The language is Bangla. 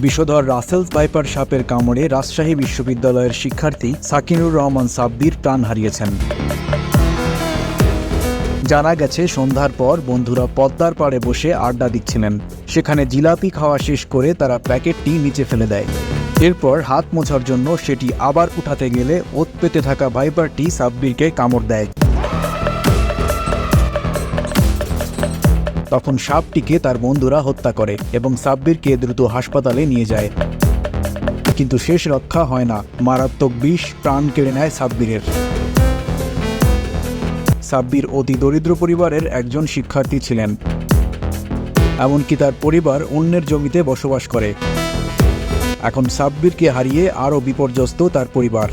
বিষধর রাসেলস ভাইপার সাপের কামড়ে রাজশাহী বিশ্ববিদ্যালয়ের শিক্ষার্থী সাকিনুর রহমান সাব্বির প্রাণ হারিয়েছেন। জানা গেছে, সন্ধ্যার পর বন্ধুরা পদ্মার পাড়ে বসে আড্ডা দিচ্ছিলেন। সেখানে জিলাপি খাওয়া শেষ করে তারা প্যাকেটটি নিচে ফেলে দেয়। এরপর হাত মোছার জন্য সেটি আবার উঠাতে গেলে ওত পেতে থাকা ভাইপারটি সাব্বিরকে কামড় দেয়। তখন সাপটিকে তার বন্ধুরা হত্যা করে এবং সাব্বিরকে দ্রুত হাসপাতালে নিয়ে যায়। কিন্তু শেষ রক্ষা হয় না, মারাত্মক বিষ প্রাণ কেড়ে নেয় সাব্বিরের। সাব্বির অতি দরিদ্র পরিবারের একজন শিক্ষার্থী ছিলেন। এমনকি তার পরিবার অন্যের জমিতে বসবাস করে। এখন সাব্বিরকে হারিয়ে আরও বিপর্যস্ত তার পরিবার।